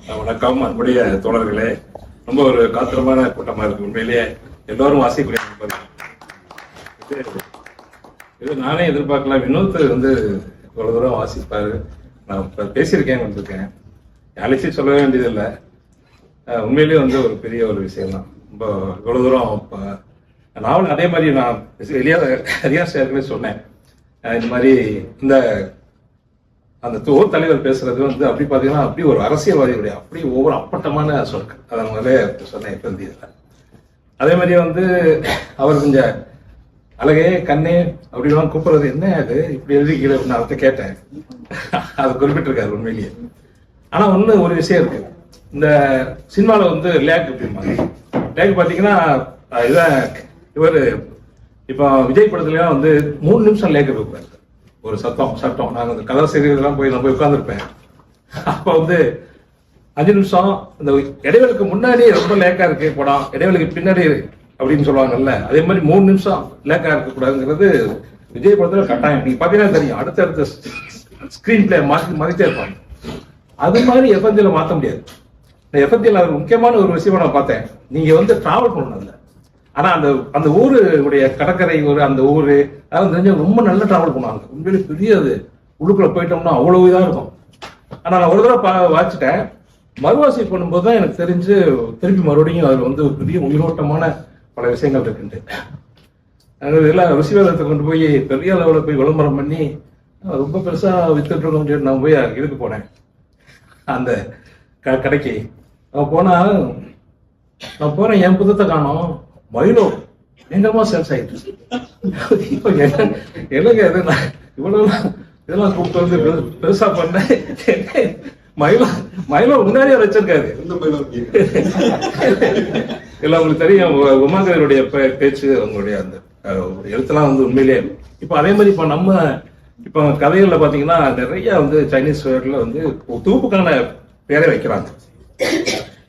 வணக்கம் அன்புடைய தோழர்களே. ரொம்ப ஒரு காத்திரமான கூட்டமா இருக்கு. உண்மையிலேயே எல்லாரும் வாசிக்கக்கூடிய இது நானே எதிர்பார்க்கலாம். வினோத் வந்து இவ்வளவு தூரம் வாசிப்பாரு. நான் பேசியிருக்கேன், வந்திருக்கேன், அழைச்சி சொல்ல வேண்டியதில்லை. உண்மையிலேயே வந்து ஒரு பெரிய ஒரு விஷயம் தான். ரொம்ப இவ்வளவு தூரம் நாவல் அதே மாதிரி நான் ரியாஸ் ஏற்கனவே சொன்னேன். இந்த மாதிரி இந்த அந்த தலைவர் பேசுறது வந்து அப்படி பார்த்தீங்கன்னா அப்படி ஒரு அரசியல்வாதியுடைய அப்படி ஒவ்வொரு அப்பட்டமான சொற்கள். அதை முதலே சொன்னேன் இப்போ. அதே மாதிரி வந்து அவர் கொஞ்சம் அழகே கண்ணே அப்படிலாம் கூப்பிடுறது என்ன அது இப்படி எழுதிக்கல நான் அவர்கிட்ட கேட்டேன். அதை குறிப்பிட்டிருக்காரு உண்மையிலேயே. ஆனா ஒரு விஷயம் இருக்கு. இந்த சினிமாவில் வந்து லேக் அப்படிம்பாங்க. லேக் பார்த்தீங்கன்னா இதான் இவர் இப்போ விஜய் படத்துலலாம் வந்து 3 நிமிஷம் லேக் இருப்பாரு. ஒரு சட்டம் நாங்கள் அந்த கதை செய்திகள்லாம் போய் நான் போய் உட்காந்துருப்பேன். அப்போ வந்து 5 நிமிஷம் இந்த இடைவெளிக்கு முன்னாடி ரொம்ப லேக்கா இருக்கு படம், இடைவெளிக்கு பின்னாடி அப்படின்னு சொல்லுவாங்கல்ல, அதே மாதிரி 3 நிமிஷம் லேக்கா இருக்கக்கூடாதுங்கிறது விஜய் படத்துல கட்டாயம். நீங்க பாத்தீங்கன்னா தெரியும், அடுத்தடுத்த ஸ்கிரீன் பிளே மாறிட்டே இருப்பாங்க. அது மாதிரி எஃப்எம்ஜில மாற்ற முடியாது. இந்த எஃப்எம்ஜில ஒரு முக்கியமான ஒரு விஷயம் நான் பார்த்தேன். நீங்க வந்து டிராவல் பண்ணணும். ஆனா அந்த ஊருடைய கடற்கரை அந்த ஊரு அதெல்லாம் தெரிஞ்ச ரொம்ப நல்ல டிராவல் பண்ணுவாங்க. உண்மையிலே பெரிய அது உள்ளுக்குள்ள போயிட்டோம்னா அவ்வளவு இதா இருக்கும். ஆனா நான் ஒரு தடவை வாசிட்டேன். மறுவாசி பண்ணும்போது தான் எனக்கு தெரிஞ்சு திருப்பி மறுபடியும் அதுல வந்து பெரிய உயிரோட்டமான பல விஷயங்கள் இருக்குண்டு. இதெல்லாம் ருசிவேதத்தை கொண்டு போய் பெரிய அளவில் போய் விளம்பரம் பண்ணி ரொம்ப பெருசா வித்துட்டு இருக்கோம்னு சொல்லி நான் போய் இதுக்கு போனேன். அந்த கடைக்கு போனா நான் போறேன், என் புத்தகத்தை காணோம். மயிலோ எங்கம்மா சேல்ஸ் ஆயிட்டு. இப்ப எனக்கு இவ்வளவு இதெல்லாம் கூப்பிட்டு வந்து பெருசா பண்ண மயிலோ முன்னாடியே வச்சிருக்காரு. இல்ல உங்களுக்கு தெரியும், உமாகருடைய பேச்சு அவங்களுடைய அந்த எழுத்தெல்லாம் வந்து உண்மையிலேயே இப்ப அதே மாதிரி இப்ப கதைகள்ல பாத்தீங்கன்னா நிறைய வந்து சைனீஸ் வேர்ட்ல வந்து தூப்புக்கான பேரை வைக்கிறாங்க.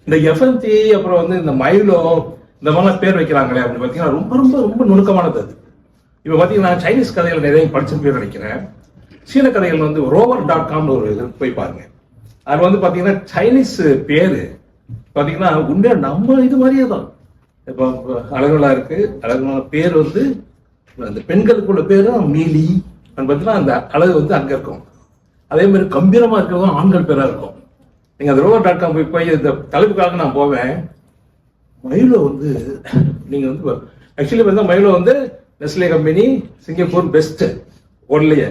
இந்த எஃப்எம்டி அப்புறம் வந்து இந்த மயிலோ இந்த மாதிரிலாம் பேர் வைக்கிறாங்களே அப்படின்னு பார்த்தீங்கன்னா ரொம்ப ரொம்ப ரொம்ப நுணுக்கமானது அது. இப்போ பார்த்தீங்கன்னா சைனீஸ் கதைகள் நிறைய படிச்சு பேர் நினைக்கிறேன். சீன கதைகள் வந்து rover.com ஒரு இது போய் பாருங்க. அது வந்து பார்த்தீங்கன்னா சைனீஸ் பேரு பார்த்தீங்கன்னா உண்மையாக நம்ம இது மாதிரியே தான். இப்போ அழகுலா இருக்கு, அழகான பேர் வந்து அந்த பெண்களுக்குள்ள பேரும் மீலி பார்த்தீங்கன்னா அந்த அழகு வந்து அங்கே இருக்கும். அதே மாதிரி கம்பீரமா இருக்கிறதும் ஆண்கள் பேரா இருக்கும். நீங்க அந்த rover.com போய் இந்த தலைப்புக்காக நான் போவேன். மயிலோ வந்து நீங்க வந்து ஆக்சுவலி பார்த்தா மயிலோ வந்து நெஸ்லே கம்பெனி சிங்கப்பூர் பெஸ்ட் ஓடலையே.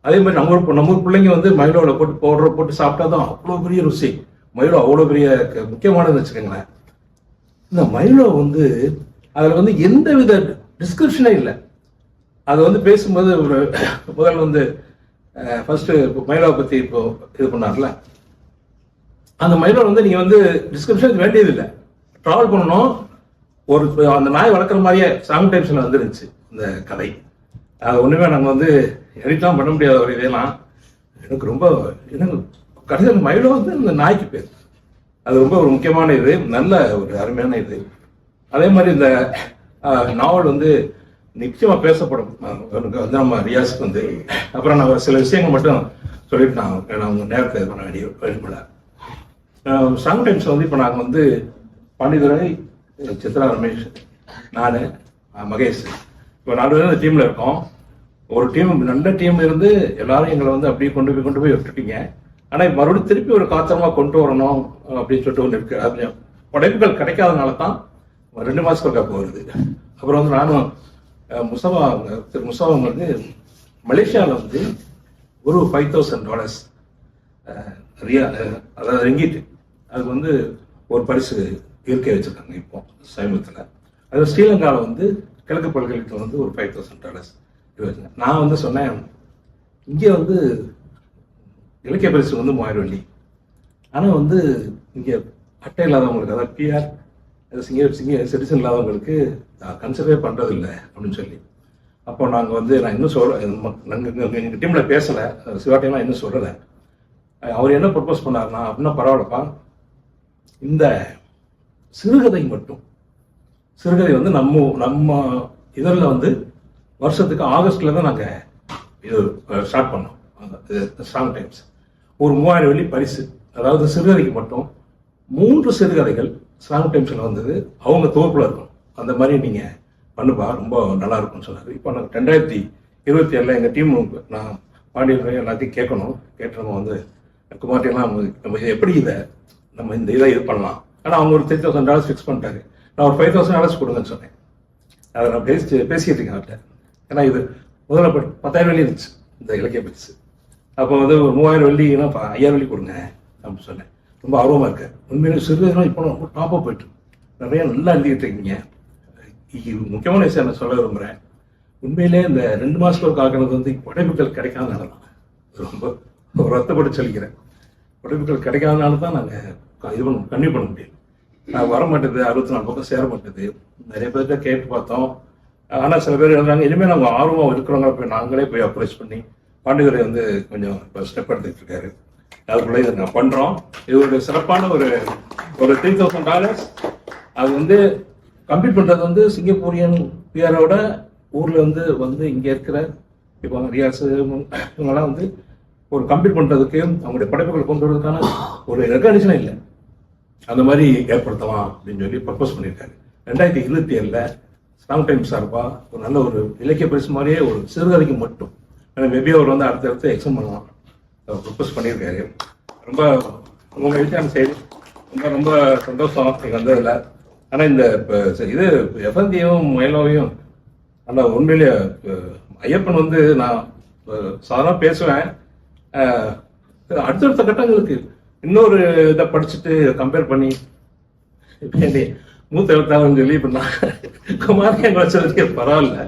அதே மாதிரி நம்ம ஊர் பிள்ளைங்க வந்து மயிலோவில் போட்டு பவுடரை போட்டு சாப்பிட்டா தான் அவ்வளோ பெரிய ருசி. மயிலோ அவ்வளோ பெரிய முக்கியமானது வச்சுக்கோங்களேன். இந்த மயிலோ வந்து அதில் வந்து எந்த வித டிஸ்கிரிப்ஷனே இல்லை. அது வந்து பேசும்போது ஒரு முதல்ல வந்து ஃபர்ஸ்ட் மயிலோவை பற்றி இப்போ இது பண்ணார்ல, அந்த மயிலோ வந்து நீங்க வந்து டிஸ்கிரிப்ஷன் வேண்டியது இல்லை. டிராவல் பண்ணணும். ஒரு அந்த நாய் வளர்க்குற மாதிரியே சாங் டைம்ஸ்ல வந்துருந்துச்சு இந்த கதை. அது ஒண்ணுமே நாங்கள் வந்து எடிட்லாம் பண்ண முடியாத ஒரு இதெல்லாம். எனக்கு ரொம்ப கடைசியில் மயிலோ வந்து இந்த நாய்க்கு பேர். அது ரொம்ப ஒரு முக்கியமான இது, நல்ல ஒரு அருமையான இது. அதே மாதிரி இந்த நாவல் வந்து நிச்சயமா பேசப்படும். வந்து நம்ம ரியாஸுக்கு வந்து அப்புறம் நான் சில விஷயங்கள் மட்டும் சொல்லிட்டு நான் நேரத்தை இது பண்ண வேண்டிய சாங் டைம்ஸ் வந்து இப்போ நாங்கள் வந்து பாண்டிதுரை, சித்ரா ரமேஷ், நான், மகேஷ் இப்போ 4 பேரும் இந்த டீம்ல இருக்கோம். ஒரு டீம் நல்ல டீம் இருந்து எல்லாரும் எங்களை வந்து அப்படியே கொண்டு போய் விட்டுட்டீங்க. ஆனா மறுபடியும் திருப்பி ஒரு காத்திரமா கொண்டு வரணும் அப்படின்னு சொல்லிட்டு ஒன்று இருக்கு. அது படைப்புகள் கிடைக்காதனால தான் 2 மாசத்துக்கு ஒருக்கா போகுது. அப்புறம் வந்து நானும் திரு முசவா வந்து மலேசியாவில் வந்து ஒரு $5,000 அதாவது ரிங்கிட் அதுக்கு வந்து ஒரு பரிசு இருக்கை வச்சிருக்காங்க இப்போ சமீபத்தில். அது ஸ்ரீலங்காவில் வந்து கிழக்கு பல்கலைக்கழகத்தில் வந்து ஒரு $5,000 நான் வந்து சொன்னேன், இங்கே வந்து இலக்கிய பரிசு வந்து 3000 வெள்ளி. ஆனால் வந்து இங்கே அட்டை இல்லாதவங்களுக்கு, அதாவது பிஆர் சிட்டிசன் இல்லாதவங்களுக்கு கன்சிடரே பண்ணுறதில்லை அப்படின்னு சொல்லி. அப்போ நாங்கள் வந்து நான் இன்னும் எங்கள் டீமில் பேசலை, சிவா டீம்லாம் இன்னும் சொல்லலை. அவர் என்ன ப்ரப்போஸ் பண்ணாருன்னா, அப்படின்னா பரவாயில்லப்பா, இந்த சிறுகதை வந்து நம்ம இதழில் வந்து வருஷத்துக்கு ஆகஸ்ட்ல தான் நாங்கள் இது ஸ்டார்ட் பண்ணோம். சாங் டைம்ஸ் ஒரு 3000 வெள்ளி பரிசு. அதாவது சிறுகதைக்கு மட்டும் 3 சிறுகதைகள் ஸ்ட்ராங் டைம்ஸில் வந்தது, அவங்க தொகுப்பில் இருக்கும். அந்த மாதிரி நீங்கள் பண்ணுப்பா, ரொம்ப நல்லா இருக்கும்னு சொன்னார். இப்போ நாங்கள் 2027 எங்கள் டீம் நான் பாண்டியன் எல்லாத்தையும் கேட்கணும். கேட்டு நம்ம வந்து குமார்ட்டியெல்லாம் நம்ம இதை எப்படி நம்ம இந்த இதை இது பண்ணலாம். ஆனால் அவங்க ஒரு $30,000 ஃபிக்ஸ் பண்ணிட்டாரு. நான் ஒரு $5,000 கொடுங்கன்னு சொன்னேன். அதை நான் பேசிக்கிட்டு இருக்கேன் அவர்கிட்ட. ஏன்னா இது முதல்ல 10,000 வெள்ளி இருந்துச்சு இந்த இலக்கிய பரிசு. அப்போ வந்து ஒரு 3,000 வெள்ளினா 5,000 வெள்ளி கொடுங்க அப்படின்னு சொன்னேன். ரொம்ப ஆர்வமாக இருக்கேன். உண்மையிலே சிறுகதைலாம் இப்போ ரொம்ப டாப்பாக போயிட்டு நிறைய நல்லா எழுதிக்கிட்டு இருக்கீங்க. முக்கியமான விஷயம் நான் சொல்ல விரும்புகிறேன். உண்மையிலே இந்த 2 மாதத்துக்கு ஒரு காக்கிறது வந்து படைப்புகள் கிடைக்காதனால தான் ரொம்ப ரத்தப்பட்டு சொல்லிக்கிறேன். படைப்புகள் கிடைக்காதனால தான் நாங்கள் இது கன்னியூ பண்ண முடியும். நான் வர மாட்டேது, 64 பக்கம் சேர மாட்டேது. நிறைய பேர்கிட்ட கேட்டு பார்த்தோம். ஆனால் சில பேர் எழுதுறாங்க, இனிமேல் நாங்கள் ஆர்வமாக இருக்கிறவங்க போய் நாங்களே போய் அப்ரோச் பண்ணி பாண்டியரை வந்து கொஞ்சம் இப்போ ஸ்டெப் எடுத்துக்கிட்டு இருக்காரு. அதுக்குள்ளே இதை நான் பண்ணுறோம். இது ஒரு சிறப்பான ஒரு $3,000. அது வந்து கம்ப்ளீட் பண்ணுறது வந்து சிங்கப்பூரியன் பிஆரோட ஊரில் வந்து இங்கே இருக்கிற இப்போ ரியாஸ் இவங்கெல்லாம் வந்து ஒரு கம்ப்ளீட் பண்ணுறதுக்கு அவங்களுடைய படைப்புகள் கொண்டு வரதுக்கான ஒரு ரெகக்னிஷனே இல்லை. அந்த மாதிரி ஏற்படுத்தலாம் அப்படின்னு சொல்லி ப்ரப்போஸ் பண்ணியிருக்காரு. 2027 ஸ்ட்ராங் டைம்ஸ் சார்பா ஒரு நல்ல ஒரு இலக்கிய பரிசு மாதிரியே ஒரு சிறுகதைக்கு மட்டும் மேபி அவர் வந்து அடுத்தடுத்து எக்ஸாம் பண்ணலாம் ப்ரப்போஸ் பண்ணியிருக்காரு. ரொம்ப ரொம்ப எழுத்தான செய்தி. ரொம்ப சந்தோஷம் நீங்கள் வந்ததில்லை. ஆனால் இந்த இது எஃப்எந்தியும் மயிலோவையும் ஆனால் உண்மையிலேயே ஐயப்பன் வந்து நான் சாதாரண பேசுவேன். அடுத்தடுத்த கட்டங்களுக்கு இன்னொரு இதை படிச்சுட்டு கம்பேர் பண்ணி மூத்த எழுத்தாளர்னு சொல்லி இப்போ நான் குமார் எங்களை சொல்லிக்க பரவாயில்ல.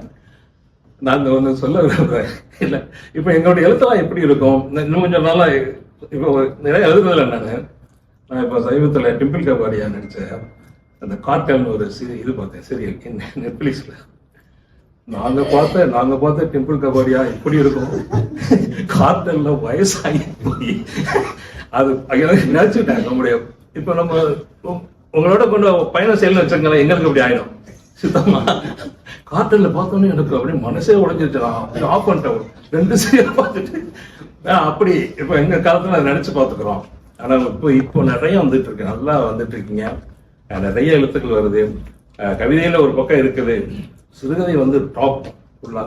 நாங்கள் ஒன்று சொல்ல விரும்புகிறேன். இல்லை இப்போ எங்களுடைய எழுத்தெல்லாம் எப்படி இருக்கும் இன்னும் கொஞ்சம் நாளாக இப்போ நிறைய எழுதுறதில்ல. நான் இப்போ சமீபத்தில் டிம்பிள் கபாடியா நடித்தேன் அந்த கார்ட்டல்னு ஒரு இது பார்த்தேன் சீரியல் நெட்ஃப்ளிக்ஸில். நாங்கள் பார்த்த டிம்பிள் கபாடியா எப்படி இருக்கும், கார்ட்டல்ல வயசாகி போய் அது நினைச்சுட்டேன். நம்முடைய இப்போ நம்ம உங்களோட கொண்டு பயணம் செய்யணும்னு வச்சுருங்களேன், எங்களுக்கு அப்படி ஆயிடும் சுத்தமா. கார்ட்டல்ல பார்த்தோன்னே எனக்கு அப்படியே மனசே உடைஞ்சிருச்சு. நான் ஆஃப் பண்ணிட்டேன் 2 சீரியல் பார்த்துட்டு. அப்படி இப்போ எங்க காலத்துல அதை நினைச்சு பார்த்துக்கிறோம். ஆனால் இப்போ நிறைய வந்துட்டு இருக்கு, நல்லா வந்துட்டு இருக்கீங்க. நிறைய எழுத்துக்கள் வருது. கவிதையில ஒரு பக்கம் இருக்குது, சிறுகதை வந்து டாப் ஃபுல்லா.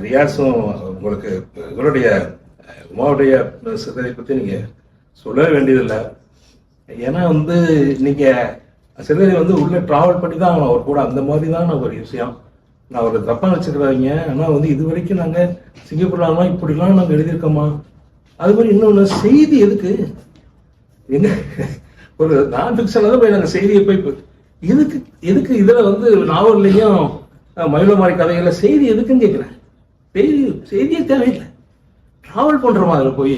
ரியாஸும் உங்களுக்கு இவருடைய உமாவுடைய சிறுகதை பற்றி நீங்க சொல்ல வேண்டியதில்லை. ஏன்னா வந்து நீங்க சிறுகதை வந்து உள்ள டிராவல் பண்ணி தான் அவர் கூட அந்த மாதிரி தான் ஒரு விஷயம். நான் ஒரு தப்பா வச்சுக்கிறாங்க. ஆனால் வந்து இது வரைக்கும் நாங்கள் சிங்கப்பூர்லாம் இப்படிலாம் நாங்கள் எழுதியிருக்கோமா. அது மாதிரி இன்னொன்று செய்தி எதுக்கு என்ன ஒரு நான் ஃபிக்ஷன்ல தான் போய் நாங்கள் செய்தியை போய் எதுக்கு இதில் வந்து நாவல்லையும் மயிலோ மாதிரி கதைகள்ல செய்தி எதுக்குன்னு கேட்குறேன். செய்தியே தேவையில்லை. டிராவல் பண்றோமா அதில் போய்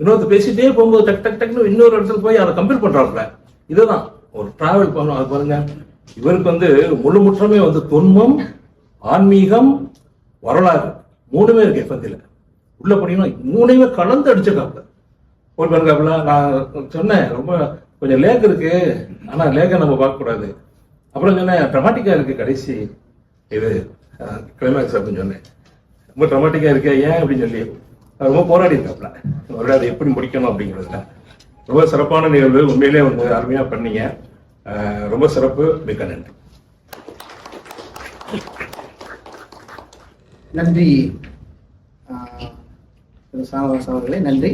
இன்னொருத்த பேசிட்டே போகும்போது டக்குன்னு இன்னொரு இடத்துல போய் அதை கம்பேர் பண்றாப்புல. இதுதான் ஒரு டிராவல் பண்ணணும். அது பாருங்க, இவருக்கு வந்து முழுமுற்றமே வந்து தொன்மம், ஆன்மீகம், வரலாறு 3மே இருக்கு எஃப்எந்தில. உள்ள போனீங்கன்னா 3மே கலந்து அடிச்சிருக்காப்புல. ஒரு பாருங்காப்புல நான் சொன்னேன் ரொம்ப கொஞ்சம் லேக் இருக்கு, ஆனா லேக்கை நம்ம பார்க்கக்கூடாது. அப்புறம் சொன்னேன் ட்ரமாட்டிக்கா இருக்கு கடைசி இது கிளைமேக்ஸ் அப்படின்னு சொன்னேன். ரொம்ப ட்ரமாட்டிக்கா இருக்கு ஏன் அப்படின்னு சொல்லி ரொம்ப போராடி இருக்காப்புல ஒரு அதை எப்படி முடிக்கணும் அப்படிங்கிறதுல. ரொம்ப சிறப்பான நிகழ்வு, உண்மையிலே வந்து அருமையா பண்ணீங்க. ரொம்ப சிறப்பு, மிக்க நன்றி. நன்றி சாமவாஸ் அவர்களே, நன்றி.